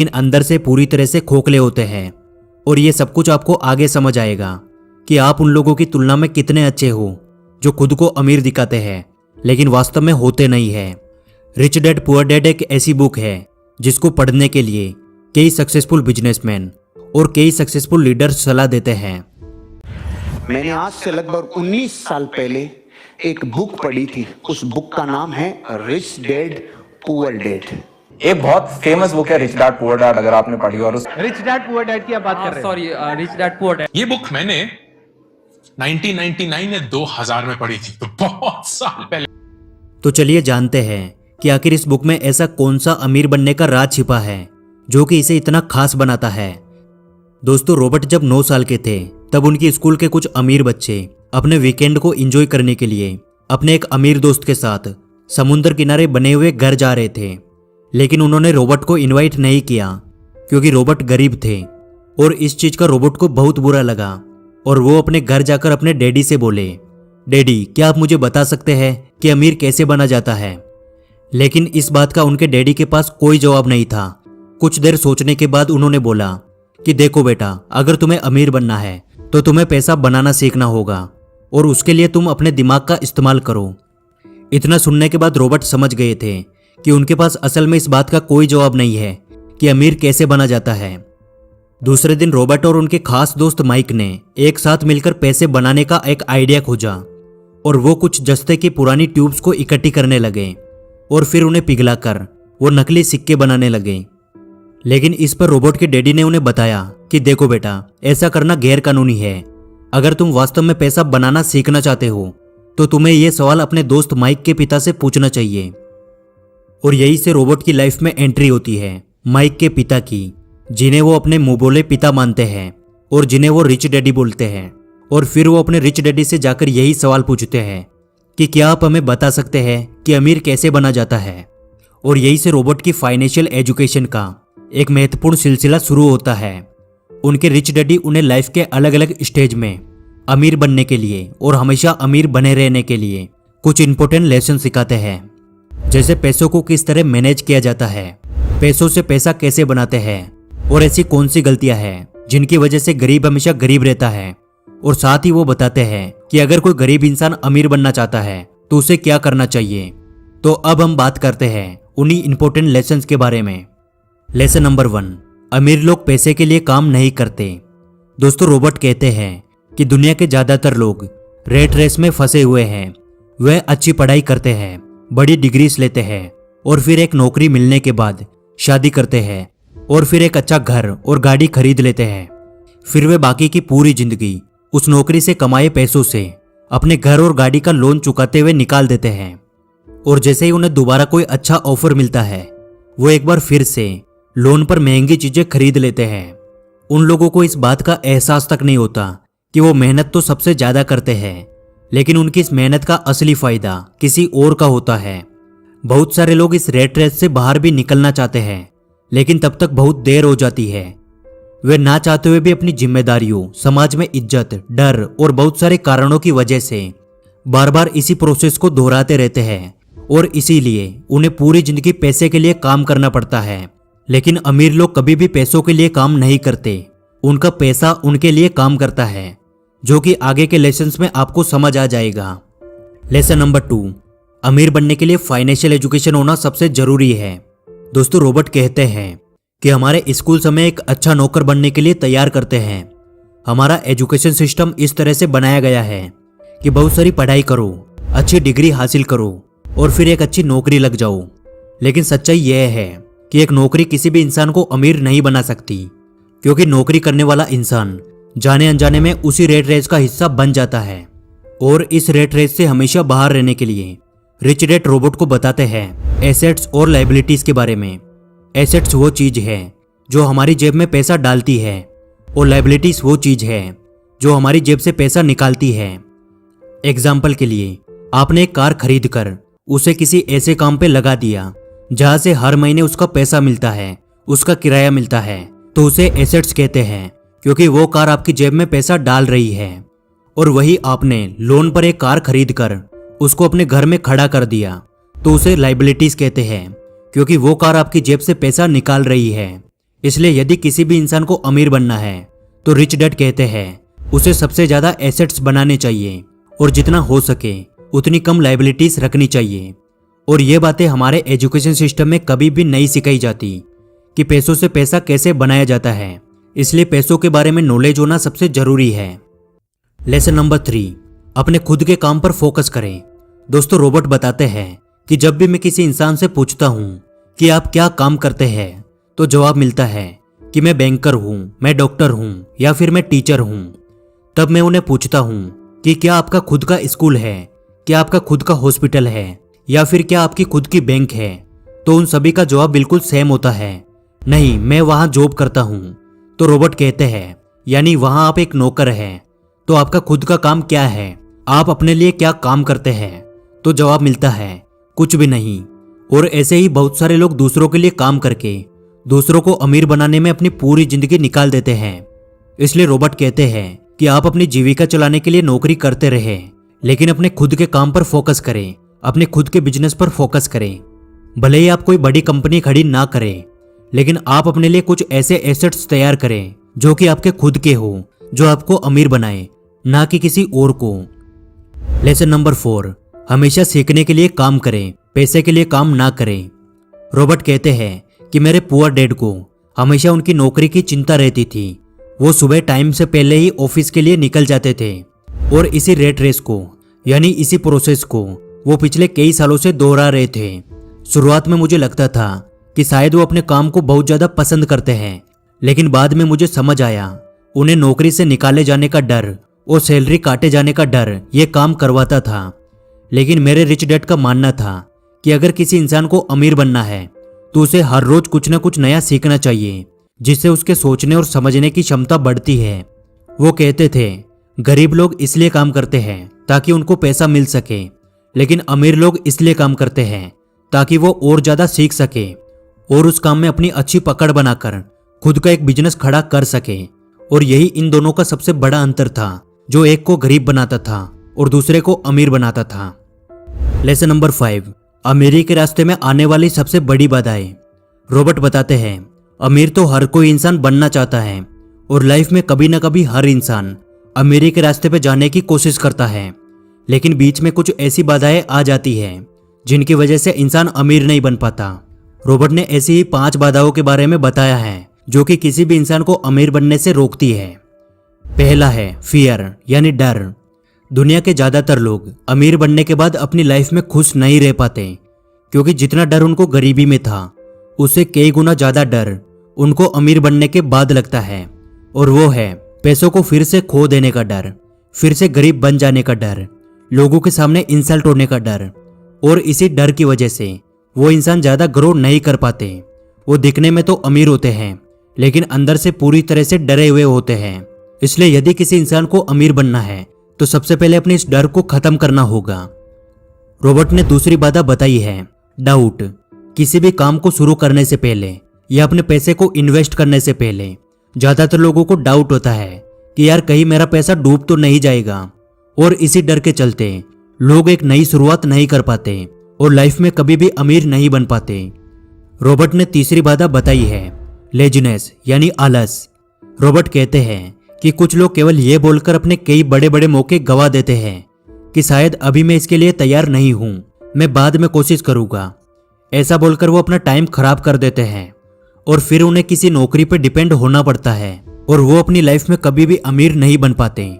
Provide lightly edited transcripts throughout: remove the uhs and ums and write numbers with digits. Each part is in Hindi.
इन अंदर से पूरी तरह से खोखले होते हैं। और ये सब कुछ आपको आगे समझ आएगा कि आप उन लोगों की तुलना में कितने अच्छे हो जो खुद को अमीर दिखाते हैं लेकिन वास्तव में होते नहीं है। रिच डैड पुअर डैड एक ऐसी बुक है जिसको पढ़ने के लिए कई सक्सेसफुल बिजनेसमैन और कई सक्सेसफुल लीडर्स सलाह देते हैं। मैंने आज से लगभग 19 साल पहले एक बुक पढ़ी थी। उस बुक का नाम है रिच डैड पुअर डैड। एक बहुत फेमस बुक है रिच डैड पुअर डैड, अगर आपने पढ़ी हो। और उस रिच डैड पुअर डैड की आप बात कर रहे हैं? Sorry, rich dad poor dad. ये बुक मैंने 1999 या 2000 में पढ़ी थी, तो बहुत साल पहले। तो चलिए जानते हैं कि आखिर इस बुक में ऐसा कौन सा अमीर बनने का राज छिपा है जो कि इसे इतना खास बनाता है। दोस्तों, रॉबर्ट जब 9 साल के थे तब उनकी स्कूल के कुछ अमीर बच्चे अपने वीकेंड को एंजॉय करने के लिए अपने एक अमीर दोस्त के साथ समुद्र किनारे बने हुए घर जा रहे थे। लेकिन उन्होंने रॉबर्ट को इनवाइट नहीं किया क्योंकि रॉबर्ट गरीब थे और इस चीज का रॉबर्ट को बहुत बुरा लगा। और वो अपने घर जाकर अपने डैडी से बोले, डैडी क्या आप मुझे बता सकते हैं कि अमीर कैसे बना जाता है। लेकिन इस बात का उनके डैडी के पास कोई जवाब नहीं था। कुछ देर सोचने के बाद उन्होंने बोला कि देखो बेटा, अगर तुम्हें अमीर बनना है तो तुम्हें पैसा बनाना सीखना होगा और उसके लिए तुम अपने दिमाग का इस्तेमाल करो। इतना सुनने के बाद रॉबर्ट समझ गए थे कि उनके पास असल में इस बात का कोई जवाब नहीं है कि अमीर कैसे बना जाता है। दूसरे दिन रॉबर्ट और उनके खास दोस्त माइक ने एक साथ मिलकर पैसे बनाने का एक आइडिया खोजा और वो कुछ जस्ते की पुरानी ट्यूब्स को इकट्ठी करने लगे और फिर उन्हें पिघलाकर वो नकली सिक्के बनाने लगे। लेकिन इस पर रॉबर्ट के डैडी ने उन्हें बताया कि देखो बेटा, ऐसा करना गैर कानूनी है। अगर तुम वास्तव में पैसा बनाना सीखना चाहते हो तो तुम्हें यह सवाल अपने दोस्त माइक के पिता से पूछना चाहिए। और यही से रॉबर्ट की लाइफ में एंट्री होती है माइक के पिता की, जिन्हें वो अपने मुंह बोले पिता मानते हैं और जिन्हें वो रिच डैडी बोलते हैं। और फिर वो अपने रिच डैडी से जाकर यही सवाल पूछते हैं कि क्या आप हमें बता सकते हैं कि अमीर कैसे बना जाता है। और यही से रॉबर्ट की फाइनेंशियल एजुकेशन का एक महत्वपूर्ण सिलसिला शुरू होता है। उनके रिच डैडी उन्हें लाइफ के अलग अलग स्टेज में अमीर बनने के लिए और हमेशा अमीर बने रहने के लिए कुछ इंपॉर्टेंट लेसन सिखाते हैं, जैसे पैसों को किस तरह मैनेज किया जाता है, पैसों से पैसा कैसे बनाते हैं और ऐसी कौन सी गलतियां हैं जिनकी वजह से गरीब हमेशा गरीब रहता है। और साथ ही वो बताते हैं कि अगर कोई गरीब इंसान अमीर बनना चाहता है तो उसे क्या करना चाहिए। तो अब हम बात करते हैं उन्हीं इंपॉर्टेंट लेसन्स के बारे में। लेसन नंबर 1, अमीर लोग पैसे के लिए काम नहीं करते। दोस्तों, रॉबर्ट कहते हैं कि दुनिया के ज्यादातर लोग रेट रेस में फंसे हुए हैं। वह अच्छी पढ़ाई करते हैं, बड़ी डिग्रीज लेते हैं और फिर एक नौकरी मिलने के बाद शादी करते हैं और फिर एक अच्छा घर और गाड़ी खरीद लेते हैं। फिर वे बाकी की पूरी जिंदगी उस नौकरी से कमाए पैसों से अपने घर और गाड़ी का लोन चुकाते हुए निकाल देते हैं। और जैसे ही उन्हें दोबारा कोई अच्छा ऑफर मिलता है वो एक बार फिर से लोन पर महंगी चीजें खरीद लेते हैं। उन लोगों को इस बात का एहसास तक नहीं होता कि वो मेहनत तो सबसे ज्यादा करते हैं, लेकिन उनकी इस मेहनत का असली फायदा किसी और का होता है। बहुत सारे लोग इस रेट रेस से बाहर भी निकलना चाहते हैं, लेकिन तब तक बहुत देर हो जाती है। वे ना चाहते हुए भी अपनी जिम्मेदारियों, समाज में इज्जत, डर और बहुत सारे कारणों की वजह से बार बार इसी प्रोसेस को दोहराते रहते हैं और इसीलिए उन्हें पूरी जिंदगी पैसे के लिए काम करना पड़ता है। लेकिन अमीर लोग कभी भी पैसों के लिए काम नहीं करते, उनका पैसा उनके लिए काम करता है, जो कि आगे के लेसन्स में आपको समझ आ जाएगा। लेसन नंबर 2, अमीर बनने के लिए फाइनेंशियल एजुकेशन होना सबसे जरूरी है। दोस्तों, रॉबर्ट कहते हैं कि हमारे स्कूल हमें एक अच्छा नौकर बनने के लिए तैयार करते हैं। हमारा एजुकेशन सिस्टम इस तरह से बनाया गया है कि बहुत सारी पढ़ाई करो, अच्छी डिग्री हासिल करो और फिर एक अच्छी नौकरी लग जाओ। लेकिन सच्चाई यह है कि एक नौकरी किसी भी इंसान को अमीर नहीं बना सकती, क्योंकि नौकरी करने वाला इंसान जाने अनजाने में उसी रेट रेस का हिस्सा बन जाता है। और इस रेट रेस से हमेशा बाहर रहने के लिए रिच डैड रॉबर्ट को बताते हैं एसेट्स और लायबिलिटीज के बारे में। एसेट्स वो चीज है जो हमारी जेब में पैसा डालती है और लायबिलिटीज वो चीज है जो हमारी जेब से पैसा निकालती है। एग्जाम्पल के लिए, आपने एक कार खरीद कर उसे किसी ऐसे काम पे लगा दिया जहां से हर महीने उसका पैसा मिलता है, उसका किराया मिलता है, तो उसे एसेट्स कहते हैं, क्योंकि वो कार आपकी जेब में पैसा डाल रही है। और वही आपने लोन पर एक कार खरीद कर उसको अपने घर में खड़ा कर दिया तो उसे लायबिलिटीज कहते हैं, क्योंकि वो कार आपकी जेब से पैसा निकाल रही है। इसलिए यदि किसी भी इंसान को अमीर बनना है तो रिच डैड कहते हैं उसे सबसे ज्यादा एसेट्स बनाने चाहिए और जितना हो सके उतनी कम लायबिलिटीज रखनी चाहिए। और ये बातें हमारे एजुकेशन सिस्टम में कभी भी नहीं सिखाई जाती कि पैसों से पैसा कैसे बनाया जाता है। इसलिए पैसों के बारे में नॉलेज होना सबसे जरूरी है। लेसन नंबर 3, अपने खुद के काम पर फोकस करें। दोस्तों, रॉबर्ट बताते हैं कि जब भी मैं किसी इंसान से पूछता हूं कि आप क्या काम करते हैं तो जवाब मिलता है कि मैं बैंकर हूं, मैं डॉक्टर हूं या फिर मैं टीचर हूं। तब मैं उन्हें पूछता हूं कि क्या आपका खुद का स्कूल है, क्या आपका खुद का हॉस्पिटल है या फिर क्या आपकी खुद की बैंक है। तो उन सभी का जवाब बिल्कुल सेम होता है, नहीं मैं वहां जॉब करता हूं। तो रॉबर्ट कहते हैं यानी वहां आप एक नौकर हैं। तो आपका खुद का काम क्या है, आप अपने लिए क्या काम करते हैं। तो जवाब मिलता है कुछ भी नहीं। और ऐसे ही बहुत सारे लोग दूसरों के लिए काम करके दूसरों को अमीर बनाने में अपनी पूरी जिंदगी निकाल देते हैं। इसलिए रॉबर्ट कहते हैं कि आप अपनी जीविका चलाने के लिए नौकरी करते रहे, लेकिन अपने खुद के काम पर फोकस करें, अपने खुद के बिजनेस पर फोकस करें। भले ही आप कोई बड़ी कंपनी खड़ी ना करें, लेकिन आप अपने लिए कुछ ऐसे एसेट्स तैयार करें जो कि आपके खुद के हो, जो आपको अमीर बनाए, ना कि किसी और को। लेसन नंबर 4, हमेशा सीखने के लिए काम करें, पैसे के लिए काम ना करें। रॉबर्ट कहते हैं कि मेरे पुअर डैड को हमेशा उनकी नौकरी की चिंता रहती थी। वो सुबह टाइम से पहले ही ऑफिस के लिए निकल जाते थे और इसी रेट रेस को यानी इसी प्रोसेस को वो पिछले कई सालों से दोहरा रहे थे। शुरुआत में मुझे लगता था कि शायद वो अपने काम को बहुत ज्यादा पसंद करते हैं, लेकिन बाद में मुझे समझ आया उन्हें नौकरी से निकाले जाने का डर और सैलरी काटे जाने का डर ये काम करवाता था। लेकिन मेरे रिच डैड का मानना था कि अगर किसी इंसान को अमीर बनना है तो उसे हर रोज कुछ ना कुछ नया सीखना चाहिए, जिससे उसके सोचने और समझने की क्षमता बढ़ती है। वो कहते थे गरीब लोग इसलिए काम करते हैं ताकि उनको पैसा मिल सके, लेकिन अमीर लोग इसलिए काम करते हैं ताकि वो और ज्यादा सीख सके और उस काम में अपनी अच्छी पकड़ बनाकर खुद का एक बिजनेस खड़ा कर सके। और यही इन दोनों का सबसे बड़ा अंतर था, जो एक को गरीब बनाता था और दूसरे को अमीर बनाता था। लेसन नंबर 5, अमीरी के रास्ते में आने वाली सबसे बड़ी बाधाएं। रॉबर्ट बताते हैं अमीर तो हर कोई इंसान बनना चाहता है और लाइफ में कभी ना कभी हर इंसान अमीरी के रास्ते पे जाने की कोशिश करता है, लेकिन बीच में कुछ ऐसी बाधाएं आ जाती हैं जिनकी वजह से इंसान अमीर नहीं बन पाता। रॉबर्ट ने ऐसी ही 5 बाधाओं के बारे में बताया है जो कि किसी भी इंसान को अमीर बनने से रोकती है। पहला है फियर यानी डर। दुनिया के ज्यादातर लोग अमीर बनने के बाद अपनी लाइफ में खुश नहीं रह पाते, क्योंकि जितना डर उनको गरीबी में था उससे कई गुना ज्यादा डर उनको अमीर बनने के बाद लगता है। और वो है पैसों को फिर से खो देने का डर, फिर से गरीब बन जाने का डर, लोगों के सामने इंसल्ट होने का डर। और इसी डर की वजह से वो इंसान ज्यादा ग्रो नहीं कर पाते। वो दिखने में तो अमीर होते हैं लेकिन अंदर से पूरी तरह से डरे हुए होते हैं। इसलिए यदि किसी इंसान को अमीर बनना है तो सबसे पहले अपने इस डर को खत्म करना होगा। रॉबर्ट ने दूसरी बाधा बताई है डाउट। किसी भी काम को शुरू करने से पहले या अपने पैसे को इन्वेस्ट करने से पहले ज्यादातर लोगों को डाउट होता है कि यार कहीं मेरा पैसा डूब तो नहीं जाएगा। और इसी डर के चलते लोग एक नई शुरुआत नहीं कर पाते और लाइफ में कभी भी अमीर नहीं बन पाते। रॉबर्ट ने तीसरी बाधा बताई है लेजीनेस यानी आलस। रॉबर्ट कहते हैं कि कुछ लोग केवल ये बोलकर अपने कई बड़े बड़े मौके गवा देते हैं कि शायद अभी मैं इसके लिए तैयार नहीं हूं, मैं बाद में कोशिश करूंगा। ऐसा बोलकर वो अपना टाइम खराब कर देते हैं और फिर उन्हें किसी नौकरी पर डिपेंड होना पड़ता है और वो अपनी लाइफ में कभी भी अमीर नहीं बन पाते।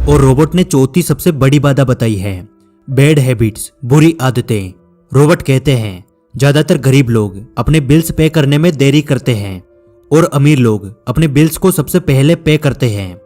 और रॉबर्ट ने चौथी सबसे बड़ी बाधा बताई है बैड हैबिट्स, बुरी आदतें। रॉबर्ट कहते हैं ज्यादातर गरीब लोग अपने बिल्स पे करने में देरी करते हैं और अमीर लोग अपने बिल्स को सबसे पहले पे करते हैं।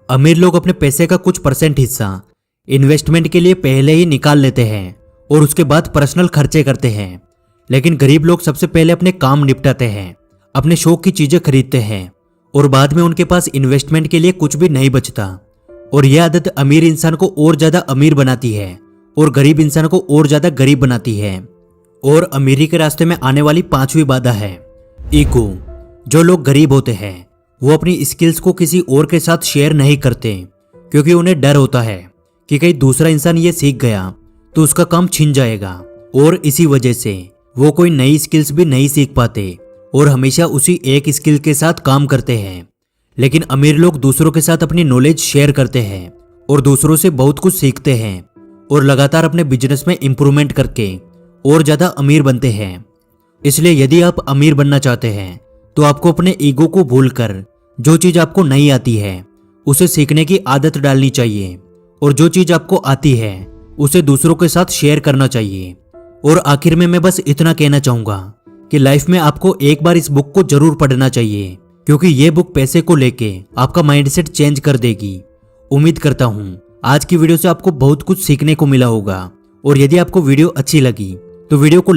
अमीर लोग अपने पैसे का कुछ % हिस्सा इन्वेस्टमेंट के लिए पहले ही निकाल लेते हैं और उसके बाद पर्सनल खर्चे करते हैं, लेकिन गरीब लोग सबसे पहले अपने काम निपटाते हैं, अपने शौक की चीजें खरीदते हैं और बाद में उनके पास इन्वेस्टमेंट के लिए कुछ भी नहीं बचता। और यह आदत अमीर इंसान को और ज्यादा अमीर बनाती है और गरीब इंसान को और ज्यादा गरीब बनाती है। और अमीरी के रास्ते में आने वाली 5वीं बाधा है ईगो। जो लोग गरीब होते हैं वो अपनी स्किल्स को किसी और के साथ शेयर नहीं करते, क्योंकि उन्हें डर होता है कि कहीं दूसरा इंसान ये सीख गया तो उसका काम छिन जाएगा। और इसी वजह से वो कोई नई स्किल्स भी नहीं सीख पाते और हमेशा उसी एक स्किल के साथ काम करते हैं। लेकिन अमीर लोग दूसरों के साथ अपनी नॉलेज शेयर करते हैं और दूसरों से बहुत कुछ सीखते हैं और लगातार अपने बिजनेस में इंप्रूवमेंट करके और ज़्यादा अमीर बनते हैं। इसलिए यदि आप अमीर बनना चाहते हैं तो आपको अपने ईगो को भूलकर जो चीज़ आपको नहीं आती है उसे सीखने की आदत डालनी चाहिए और जो चीज़ आपको आती है उसे दूसरों के साथ शेयर करना चाहिए। और आखिर में मैं बस इतना कहना चाहूँगा कि लाइफ में आपको एक बार इस बुक को जरूर पढ़ना चाहिए, क्योंकि ये बुक पैसे को लेके आपका माइंडसेट चेंज कर देगी। उम्मीद करता हूँ आज की वीडियो से आपको बहुत कुछ सीखने को मिला होगा और यदि आपको वीडियो अच्छी लगी तो वीडियो को